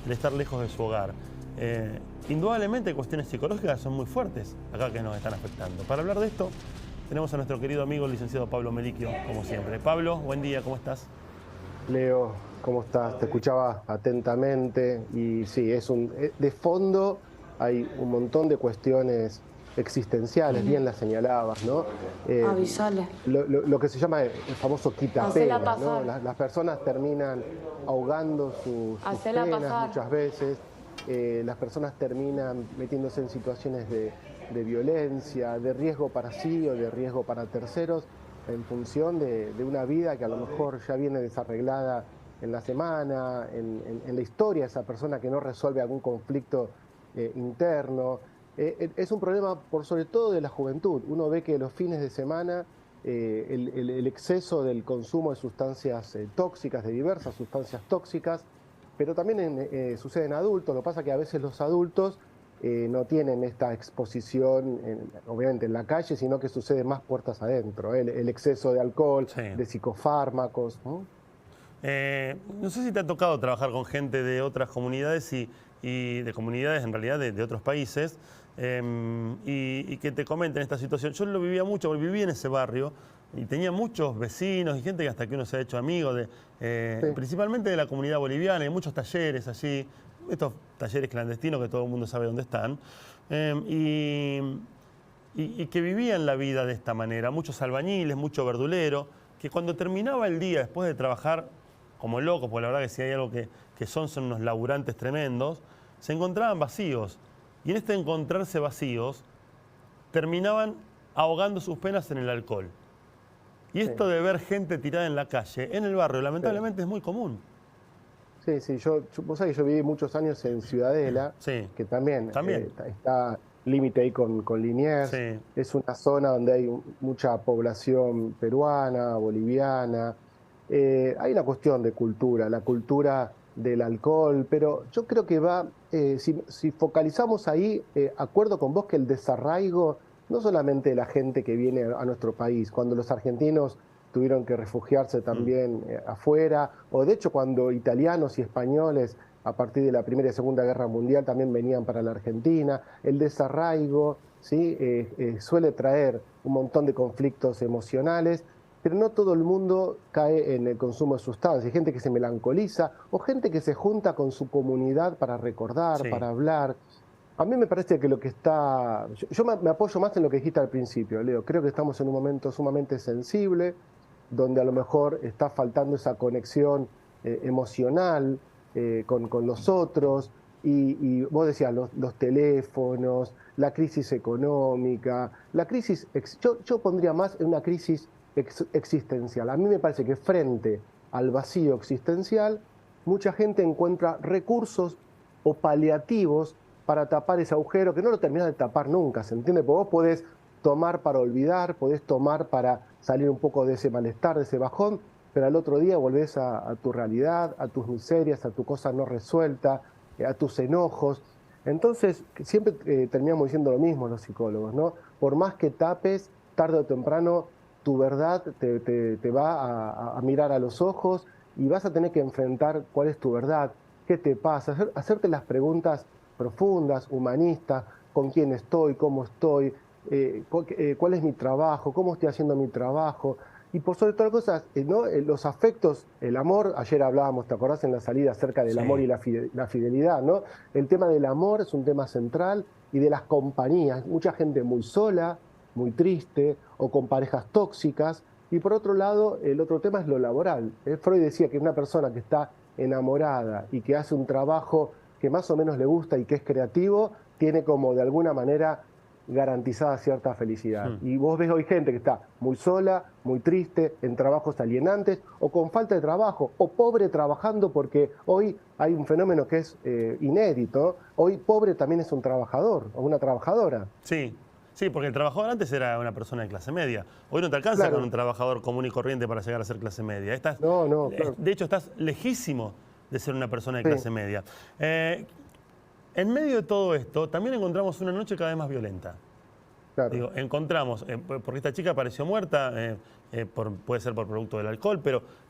el estar lejos de su hogar. Indudablemente cuestiones psicológicas son muy fuertes acá que nos están afectando. Para hablar de esto tenemos a nuestro querido amigo el licenciado Pablo Melicchio, como siempre. Pablo, buen día, ¿cómo estás? Leo, ¿cómo estás? Te escuchaba atentamente y sí, de fondo hay un montón de cuestiones existenciales, bien las señalabas, ¿no? Eh, Avisale. lo que se llama el famoso Hacela quitapena, ¿no? pasar. Las personas terminan ahogando sus Hacela penas pasar. muchas veces, las personas terminan metiéndose en situaciones de violencia, de riesgo para sí o de riesgo para terceros en función de una vida que a lo mejor ya viene desarreglada en la semana, en la historia, esa persona que no resuelve algún conflicto interno. Es un problema por sobre todo de la juventud. Uno ve que los fines de semana el exceso del consumo de sustancias tóxicas, de diversas sustancias tóxicas, pero también sucede en adultos. Lo que pasa es que a veces los adultos no tienen esta exposición, obviamente en la calle, sino que sucede más puertas adentro, el exceso de alcohol, Sí. de psicofármacos, ¿no? No sé si te ha tocado trabajar con gente de otras comunidades y de comunidades en realidad de otros países y que te comenten esta situación. Yo lo vivía mucho, porque viví en ese barrio y tenía muchos vecinos y gente que hasta que uno se ha hecho amigo, Sí, principalmente de la comunidad boliviana, hay muchos talleres allí, estos talleres clandestinos que todo el mundo sabe dónde están, y que vivían la vida de esta manera, muchos albañiles, mucho verdulero, que cuando terminaba el día después de trabajar como locos, porque la verdad que si hay algo que son unos laburantes tremendos, se encontraban vacíos. Y en este encontrarse vacíos, terminaban ahogando sus penas en el alcohol. Y sí, esto de ver gente tirada en la calle, en el barrio, sí. lamentablemente es muy común. Sí, sí, vos sabés que yo viví muchos años en Ciudadela, Sí, que también también. está límite ahí con Liniers. Sí, Es una zona donde hay mucha población peruana, boliviana. Hay una cuestión de cultura, la cultura del alcohol, pero yo creo que si focalizamos ahí, acuerdo con vos que el desarraigo, no solamente de la gente que viene a nuestro país, cuando los argentinos tuvieron que refugiarse mm, también afuera, o de hecho cuando italianos y españoles a partir de la Primera y Segunda Guerra Mundial también venían para la Argentina, el desarraigo, ¿sí? Suele traer un montón de conflictos emocionales, pero no todo el mundo cae en el consumo de sustancias. Hay gente que se melancoliza o gente que se junta con su comunidad para recordar, sí. para hablar. A mí me parece que lo que está, yo me apoyo más en lo que dijiste al principio, Leo. Creo que estamos en un momento sumamente sensible, donde a lo mejor está faltando esa conexión emocional con los otros. Y vos decías, los teléfonos, la crisis económica, yo pondría más en una crisis existencial. A mí me parece que frente al vacío existencial, mucha gente encuentra recursos o paliativos para tapar ese agujero que no lo terminas de tapar nunca, ¿se entiende? Porque vos podés tomar para olvidar, podés tomar para salir un poco de ese malestar, de ese bajón, pero al otro día volvés a tu realidad, a tus miserias, a tu cosa no resuelta, a tus enojos. Entonces, siempre terminamos diciendo lo mismo los psicólogos, ¿no? Por más que tapes, tarde o temprano, tu verdad te va a mirar a los ojos y vas a tener que enfrentar cuál es tu verdad, qué te pasa, hacerte las preguntas profundas, humanistas, con quién estoy, cómo estoy, cuál es mi trabajo, cómo estoy haciendo mi trabajo. Y por sobre todas las cosas, ¿no? Los afectos, el amor, ayer hablábamos, ¿te acordás en la salida acerca del amor Sí. y la fidelidad, ¿no? El tema del amor es un tema central y de las compañías. Mucha gente muy sola, muy triste o con parejas tóxicas. Y por otro lado, el otro tema es lo laboral. Freud decía que una persona que está enamorada y que hace un trabajo que más o menos le gusta y que es creativo, tiene como de alguna manera garantizada cierta felicidad. Mm. Y vos ves hoy gente que está muy sola, muy triste, en trabajos alienantes o con falta de trabajo o pobre trabajando porque hoy hay un fenómeno que es inédito. Hoy pobre también es un trabajador o una trabajadora. Sí, sí, porque el trabajador antes era una persona de clase media. Hoy no te alcanza con un Claro, trabajador común y corriente para llegar a ser clase media. no, no, claro, De hecho, estás lejísimo de ser una persona de sí, clase media. En medio de todo esto, también encontramos una noche cada vez más violenta. claro, Digo, encontramos, porque esta chica apareció muerta, puede ser por producto del alcohol,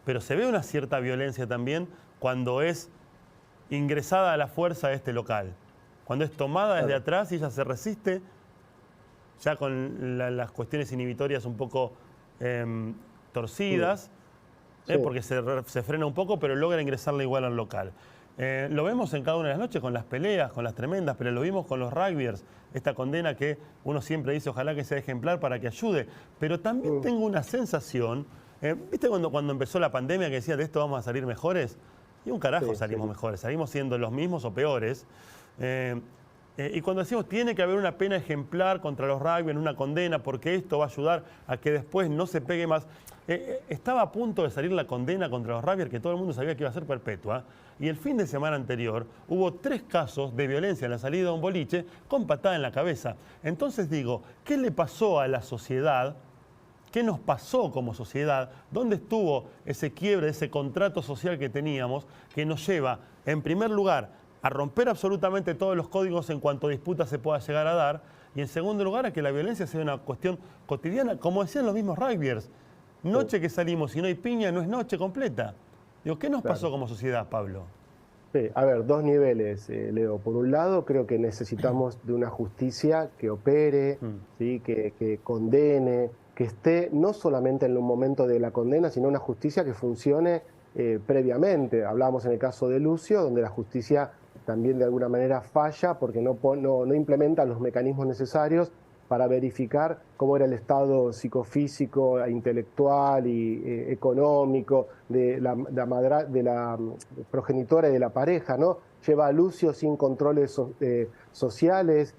pero se ve una cierta violencia también cuando es ingresada a la fuerza de este local. Cuando es tomada desde atrás y ella se resiste, ya con las cuestiones inhibitorias un poco torcidas, porque se frena un poco, pero logra ingresarla igual al local. Lo vemos en cada una de las noches con las peleas, con las tremendas, pero lo vimos con los rugbyers, esta condena que uno siempre dice ojalá que sea ejemplar para que ayude. Pero también tengo una sensación, ¿viste cuando empezó la pandemia que decía de esto vamos a salir mejores? Y un carajo salimos mejores, salimos siendo los mismos o peores. Y cuando decimos tiene que haber una pena ejemplar contra los rugby en una condena porque esto va a ayudar a que después no se pegue más. Estaba a punto de salir la condena contra los rugby que todo el mundo sabía que iba a ser perpetua. Y el fin de semana anterior hubo 3 casos de violencia en la salida de un boliche con patada en la cabeza. Entonces digo, ¿qué le pasó a la sociedad? ¿Qué nos pasó como sociedad? ¿Dónde estuvo ese quiebre, ese contrato social que teníamos que nos lleva, en primer lugar, a romper absolutamente todos los códigos en cuanto a disputa se pueda llegar a dar, y en segundo lugar a que la violencia sea una cuestión cotidiana, como decían los mismos rugbyers? Noche que salimos y no hay piña no es noche completa. Digo, ¿qué nos pasó como sociedad, Pablo? Sí, a ver, 2 niveles, Leo. Por un lado, creo que necesitamos de una justicia que opere, ¿sí? que condene, que esté no solamente en un momento de la condena, sino una justicia que funcione previamente. Hablábamos en el caso de Lucio, donde la justicia también de alguna manera falla porque no implementa los mecanismos necesarios para verificar cómo era el estado psicofísico, intelectual y económico de la progenitora y de la pareja, ¿no? Lleva a Lucio sin controles sociales,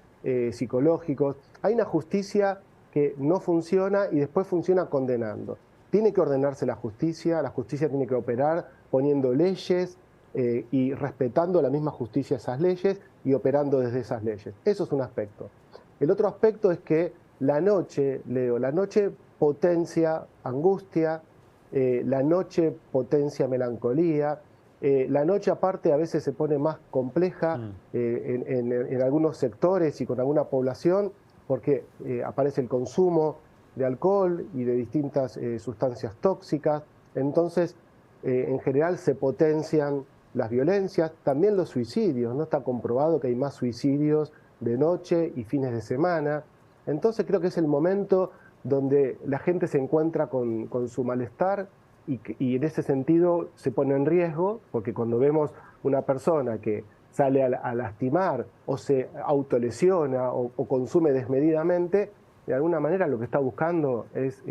psicológicos. Hay una justicia que no funciona y después funciona condenando. Tiene que ordenarse la justicia tiene que operar poniendo leyes y respetando la misma justicia esas leyes y operando desde esas leyes. Eso es un aspecto. El otro aspecto es que la noche, Leo, la noche potencia angustia, la noche potencia melancolía, la noche aparte a veces se pone más compleja en algunos sectores y con alguna población porque aparece el consumo de alcohol y de distintas sustancias tóxicas. Entonces, en general se potencian las violencias, también los suicidios, ¿no? Está comprobado que hay más suicidios de noche y fines de semana. Entonces creo que es el momento donde la gente se encuentra con su malestar y en ese sentido se pone en riesgo, porque cuando vemos una persona que sale a lastimar o se autolesiona o consume desmedidamente, de alguna manera lo que está buscando es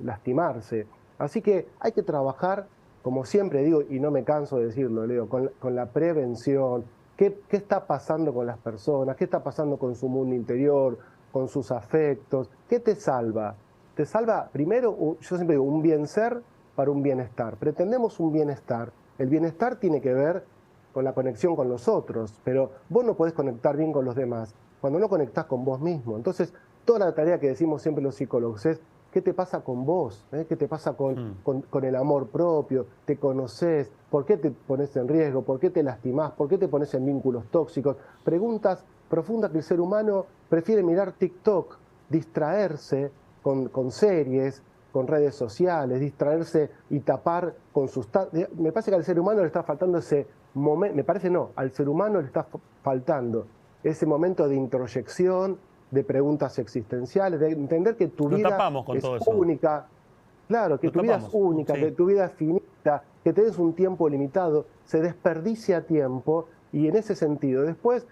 lastimarse. Así que hay que trabajar, como siempre digo, y no me canso de decirlo, Leo, con la prevención. ¿Qué está pasando con las personas? ¿Qué está pasando con su mundo interior, con sus afectos? ¿Qué te salva? Te salva, primero, yo siempre digo, un bien ser para un bienestar. Pretendemos un bienestar. El bienestar tiene que ver con la conexión con los otros, pero vos no podés conectar bien con los demás cuando no conectás con vos mismo. Entonces, toda la tarea que decimos siempre los psicólogos es ¿qué te pasa con vos? ¿Qué te pasa con el amor propio? ¿Te conoces? ¿Por qué te pones en riesgo? ¿Por qué te lastimás? ¿Por qué te pones en vínculos tóxicos? Preguntas profundas que el ser humano prefiere mirar TikTok, distraerse con series, con redes sociales, distraerse y tapar con sustancias. Me parece que al ser humano le está faltando ese momento, me parece no, al ser humano le está faltando ese momento de introyección, de preguntas existenciales, de entender que tu vida es única, claro, que tu vida es única, que tu vida es finita, que tenés un tiempo limitado, se desperdicia tiempo y en ese sentido, después,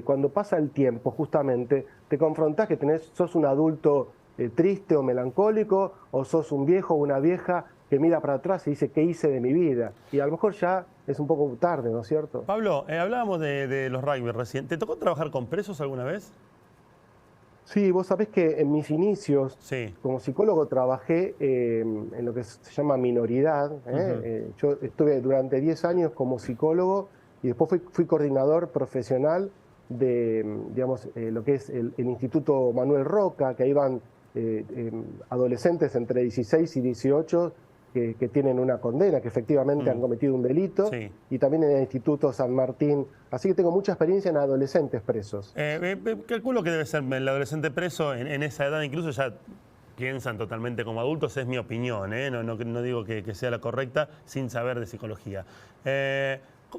cuando pasa el tiempo, justamente, te confrontás que sos un adulto triste o melancólico, o sos un viejo o una vieja que mira para atrás y dice, ¿qué hice de mi vida? Y a lo mejor ya es un poco tarde, ¿no es cierto? Pablo, hablábamos de los rugby recién. ¿Te tocó trabajar con presos alguna vez? Sí, vos sabés que en mis inicios como psicólogo trabajé en lo que se llama minoridad. Yo estuve durante 10 años como psicólogo y después fui coordinador profesional de, digamos, lo que es el Instituto Manuel Roca, que ahí van adolescentes entre 16 y 18 que tienen una condena, que efectivamente han cometido un delito, y también en el Instituto San Martín. Así que tengo mucha experiencia en adolescentes presos. Calculo que debe ser el adolescente preso en esa edad, incluso ya piensan totalmente como adultos, es mi opinión, no digo que sea la correcta sin saber de psicología.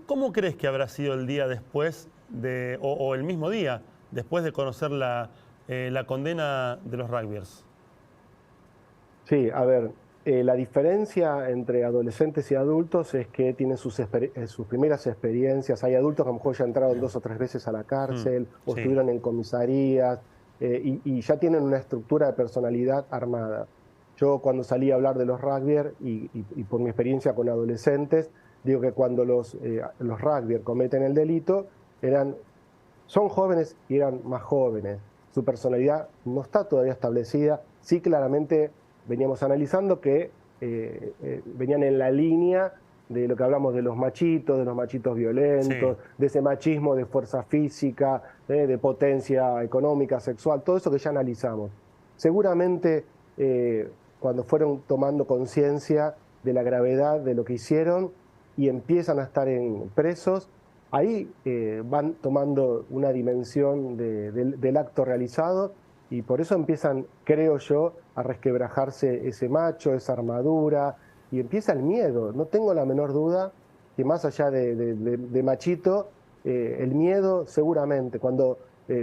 ¿Cómo crees que habrá sido el día después o el mismo día después de conocer la condena de los rugbyers? Sí, a ver, la diferencia entre adolescentes y adultos es que tienen sus primeras experiencias. Hay adultos que a lo mejor ya entraron 2 o 3 veces a la cárcel o Sí. estuvieron en comisarías y ya tienen una estructura de personalidad armada. Yo cuando salí a hablar de los rugbyers y por mi experiencia con adolescentes, digo que cuando los rugbyers cometen el delito, son jóvenes y eran más jóvenes. Su personalidad no está todavía establecida. Sí, claramente veníamos analizando que venían en la línea de lo que hablamos de los machitos violentos, Sí. de ese machismo de fuerza física, de potencia económica, sexual, todo eso que ya analizamos. Seguramente cuando fueron tomando conciencia de la gravedad de lo que hicieron y empiezan a estar presos, ahí van tomando una dimensión del acto realizado y por eso empiezan, creo yo, a resquebrajarse ese macho, esa armadura, y empieza el miedo. No tengo la menor duda que más allá de machito, el miedo seguramente, cuando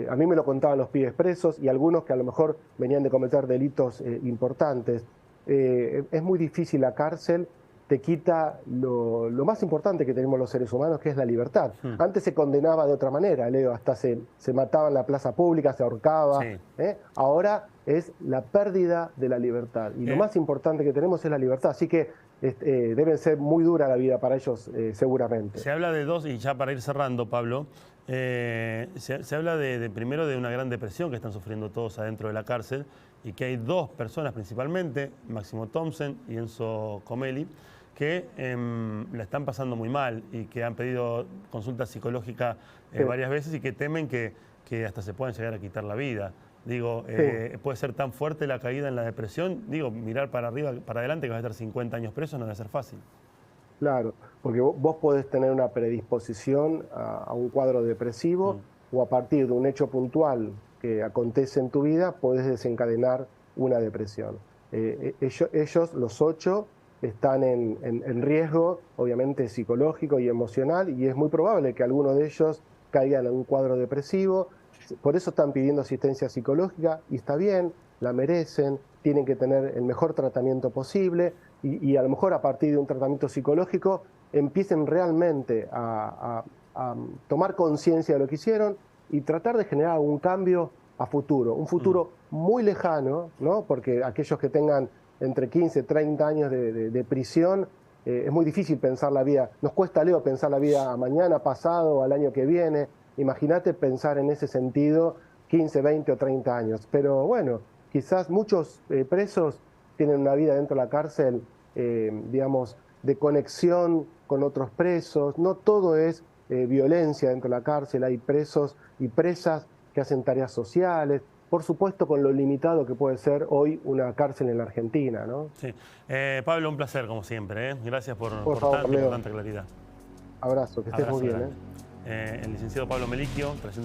a mí me lo contaban los pibes presos y algunos que a lo mejor venían de cometer delitos importantes, es muy difícil la cárcel, te quita lo más importante que tenemos los seres humanos, que es la libertad. Antes se condenaba de otra manera, Leo, hasta se mataba en la plaza pública, se ahorcaba. Sí. Ahora es la pérdida de la libertad. Y lo más importante que tenemos es la libertad. Así que debe ser muy dura la vida para ellos, seguramente. Se habla de dos, y ya para ir cerrando, Pablo, se habla primero de una gran depresión que están sufriendo todos adentro de la cárcel y que hay 2 personas principalmente, Máximo Thompson y Enzo Comelli, que la están pasando muy mal y que han pedido consulta psicológica varias veces y que temen que hasta se puedan llegar a quitar la vida. Digo, puede ser tan fuerte la caída en la depresión. Digo, mirar para arriba, para adelante, que vas a estar 50 años preso, no debe ser fácil. Claro, porque vos podés tener una predisposición a un cuadro depresivo o a partir de un hecho puntual que acontece en tu vida, podés desencadenar una depresión. Ellos, los 8, están en riesgo, obviamente, psicológico y emocional, y es muy probable que alguno de ellos caigan en un cuadro depresivo. Por eso están pidiendo asistencia psicológica, y está bien, la merecen, tienen que tener el mejor tratamiento posible, y a lo mejor a partir de un tratamiento psicológico empiecen realmente a tomar conciencia de lo que hicieron y tratar de generar un cambio a futuro, un futuro muy lejano, ¿no? Porque aquellos que tengan entre 15 y 30 años de prisión, es muy difícil pensar la vida. Nos cuesta, Leo, pensar la vida a mañana, pasado, al año que viene. Imagínate pensar en ese sentido 15, 20 o 30 años. Pero bueno, quizás muchos presos tienen una vida dentro de la cárcel, digamos, de conexión con otros presos. No todo es violencia dentro de la cárcel. Hay presos y presas que hacen tareas sociales. Por supuesto, con lo limitado que puede ser hoy una cárcel en la Argentina, ¿no? Sí. Pablo, un placer, como siempre. Gracias por favor, Leo. tanta claridad. Abrazo, que estés Abrazo muy bien. grande. El licenciado Pablo Melicchio,